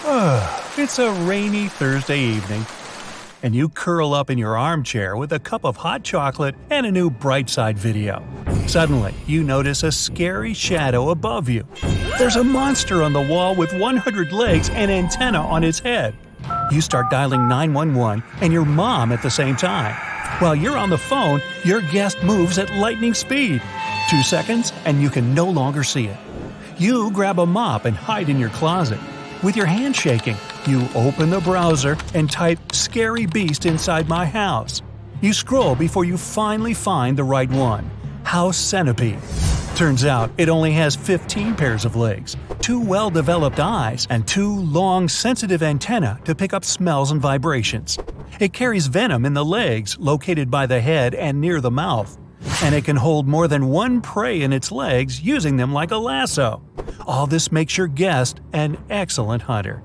It's a rainy Thursday evening, and you curl up in your armchair with a cup of hot chocolate and a new Brightside video. Suddenly, you notice a scary shadow above you. There's a monster on the wall with 100 legs and antennae on its head. You start dialing 911 and your mom at the same time. While you're on the phone, your guest moves at lightning speed. 2 seconds, and you can no longer see it. You grab a mop and hide in your closet. With your hand shaking, you open the browser and type "scary beast inside my house." You scroll before you finally find the right one: house centipede. Turns out it only has 15 pairs of legs, 2 well-developed eyes, and 2 long, sensitive antennae to pick up smells and vibrations. It carries venom in the legs, located by the head and near the mouth. And it can hold more than one prey in its legs, using them like a lasso. All this makes your guest an excellent hunter.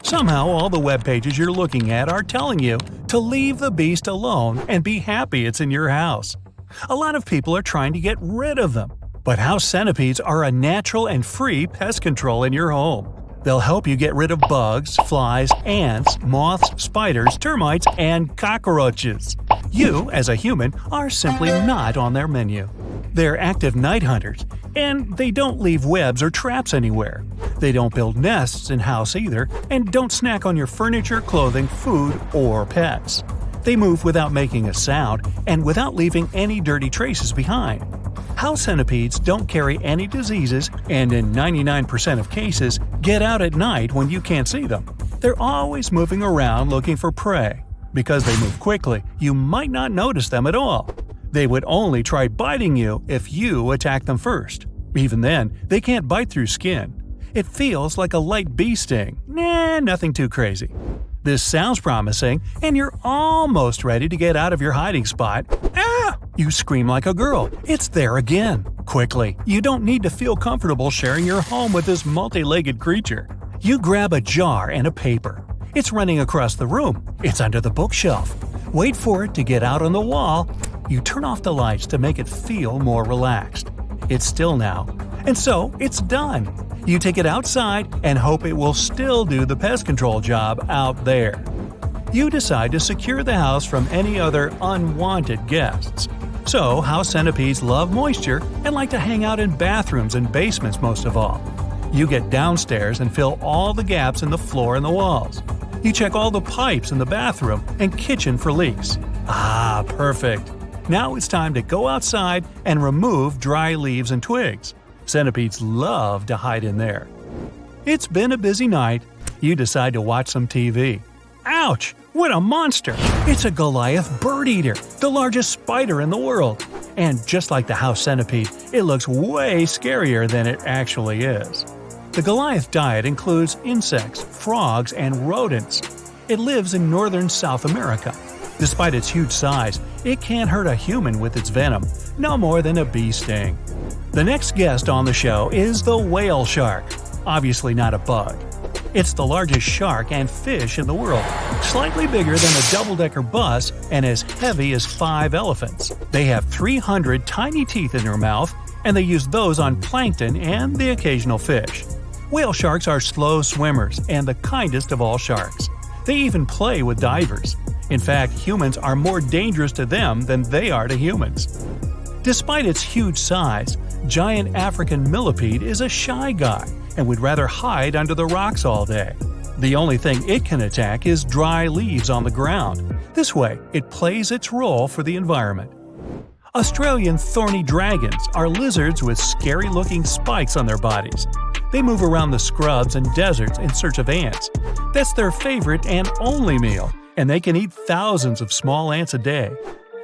Somehow, all the web pages you're looking at are telling you to leave the beast alone and be happy it's in your house. A lot of people are trying to get rid of them. But house centipedes are a natural and free pest control in your home. They'll help you get rid of bugs, flies, ants, moths, spiders, termites, and cockroaches. You, as a human, are simply not on their menu. They're active night hunters, and they don't leave webs or traps anywhere. They don't build nests in-house either, and don't snack on your furniture, clothing, food, or pets. They move without making a sound and without leaving any dirty traces behind. House centipedes don't carry any diseases and in 99% of cases get out at night when you can't see them. They're always moving around looking for prey. Because they move quickly, you might not notice them at all. They would only try biting you if you attack them first. Even then, they can't bite through skin. It feels like a light bee sting. Nothing too crazy. This sounds promising, and you're almost ready to get out of your hiding spot. Ah! You scream like a girl. It's there again. Quickly, you don't need to feel comfortable sharing your home with this multi-legged creature. You grab a jar and a paper. It's running across the room. It's under the bookshelf. Wait for it to get out on the wall. You turn off the lights to make it feel more relaxed. It's still now. And so, it's done. You take it outside and hope it will still do the pest control job out there. You decide to secure the house from any other unwanted guests. So, house centipedes love moisture and like to hang out in bathrooms and basements most of all. You get downstairs and fill all the gaps in the floor and the walls. You check all the pipes in the bathroom and kitchen for leaks. Ah, perfect. Now it's time to go outside and remove dry leaves and twigs. Centipedes love to hide in there. It's been a busy night. You decide to watch some TV. Ouch! What a monster! It's a Goliath birdeater, the largest spider in the world. And just like the house centipede, it looks way scarier than it actually is. The Goliath diet includes insects, frogs, and rodents. It lives in northern South America. Despite its huge size, it can't hurt a human with its venom, no more than a bee sting. The next guest on the show is the whale shark, obviously not a bug. It's the largest shark and fish in the world, slightly bigger than a double-decker bus and as heavy as 5 elephants. They have 300 tiny teeth in their mouth, and they use those on plankton and the occasional fish. Whale sharks are slow swimmers and the kindest of all sharks. They even play with divers. In fact, humans are more dangerous to them than they are to humans. Despite its huge size, giant African millipede is a shy guy and would rather hide under the rocks all day. The only thing it can attack is dry leaves on the ground. This way, it plays its role for the environment. Australian thorny dragons are lizards with scary-looking spikes on their bodies. They move around the scrubs and deserts in search of ants. That's their favorite and only meal, and they can eat thousands of small ants a day.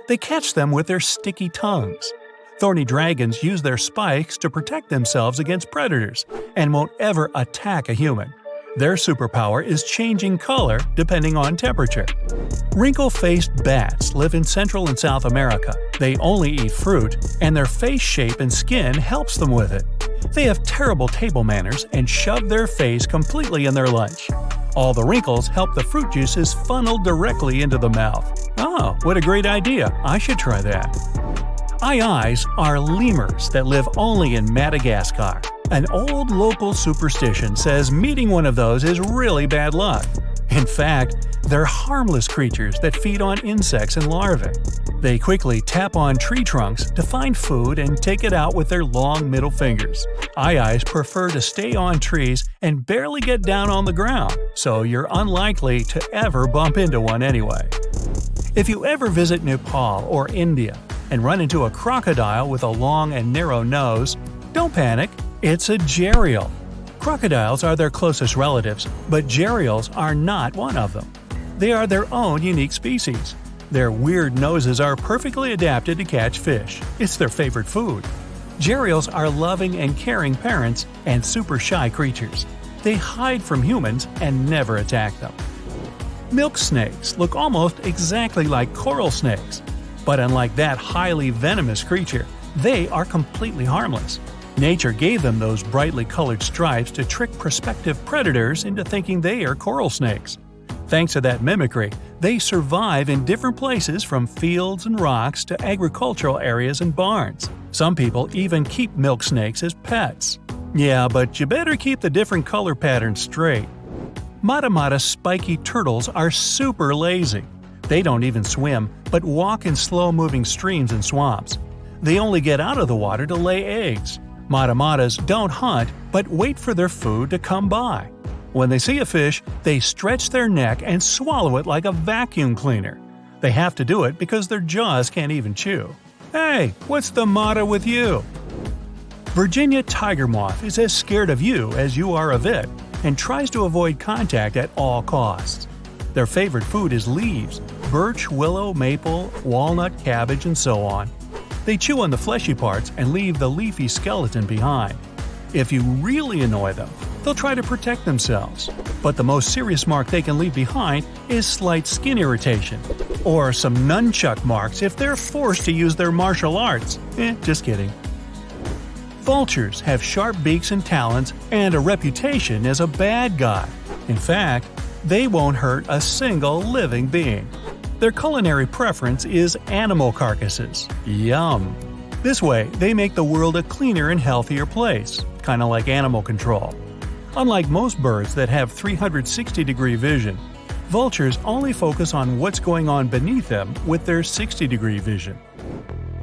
They catch them with their sticky tongues. Thorny dragons use their spikes to protect themselves against predators and won't ever attack a human. Their superpower is changing color depending on temperature. Wrinkle-faced bats live in Central and South America. They only eat fruit, and their face shape and skin helps them with it. They have terrible table manners and shove their face completely in their lunch. All the wrinkles help the fruit juices funnel directly into the mouth. Oh, what a great idea! I should try that. Eyes are lemurs that live only in Madagascar. An old local superstition says meeting one of those is really bad luck. In fact, they're harmless creatures that feed on insects and larvae. They quickly tap on tree trunks to find food and take it out with their long middle fingers. Eyes prefer to stay on trees and barely get down on the ground, so you're unlikely to ever bump into one anyway. If you ever visit Nepal or India and run into a crocodile with a long and narrow nose, don't panic, it's a gharial. Crocodiles are their closest relatives, but gharials are not one of them. They are their own unique species. Their weird noses are perfectly adapted to catch fish. It's their favorite food. Gharials are loving and caring parents and super shy creatures. They hide from humans and never attack them. Milk snakes look almost exactly like coral snakes, but unlike that highly venomous creature, they are completely harmless. Nature gave them those brightly colored stripes to trick prospective predators into thinking they are coral snakes. Thanks to that mimicry, they survive in different places from fields and rocks to agricultural areas and barns. Some people even keep milk snakes as pets. Yeah, but you better keep the different color patterns straight. Mata spiky turtles are super lazy. They don't even swim, but walk in slow-moving streams and swamps. They only get out of the water to lay eggs. Matas don't hunt, but wait for their food to come by. When they see a fish, they stretch their neck and swallow it like a vacuum cleaner. They have to do it because their jaws can't even chew. Hey, what's the matter with you? Virginia tiger moth is as scared of you as you are of it and tries to avoid contact at all costs. Their favorite food is leaves – birch, willow, maple, walnut, cabbage, and so on. They chew on the fleshy parts and leave the leafy skeleton behind. If you really annoy them, they'll try to protect themselves. But the most serious mark they can leave behind is slight skin irritation, or some nunchuck marks if they're forced to use their martial arts. Just kidding. Vultures have sharp beaks and talons and a reputation as a bad guy. In fact, they won't hurt a single living being. Their culinary preference is animal carcasses. Yum! This way, they make the world a cleaner and healthier place, kinda like animal control. Unlike most birds that have 360-degree vision, vultures only focus on what's going on beneath them with their 60-degree vision.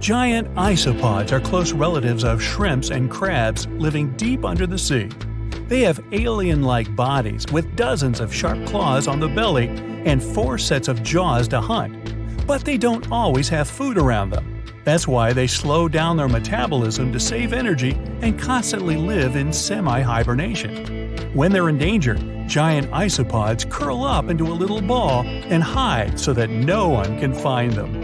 Giant isopods are close relatives of shrimps and crabs living deep under the sea. They have alien-like bodies with dozens of sharp claws on the belly and 4 sets of jaws to hunt. But they don't always have food around them. That's why they slow down their metabolism to save energy and constantly live in semi-hibernation. When they're in danger, giant isopods curl up into a little ball and hide so that no one can find them.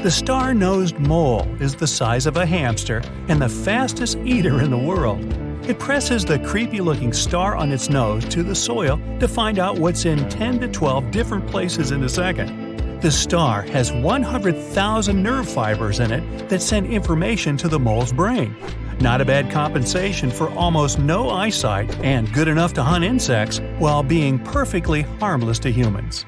The star-nosed mole is the size of a hamster and the fastest eater in the world. It presses the creepy-looking star on its nose to the soil to find out what's in 10 to 12 different places in a second. The star has 100,000 nerve fibers in it that send information to the mole's brain. Not a bad compensation for almost no eyesight and good enough to hunt insects while being perfectly harmless to humans.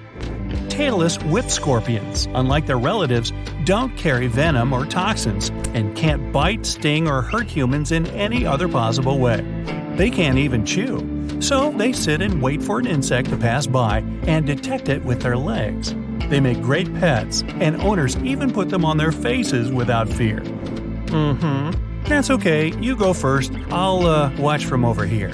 Tailless whip scorpions, unlike their relatives, don't carry venom or toxins and can't bite, sting, or hurt humans in any other possible way. They can't even chew, so they sit and wait for an insect to pass by and detect it with their legs. They make great pets, and owners even put them on their faces without fear. That's okay, you go first. I'll watch from over here.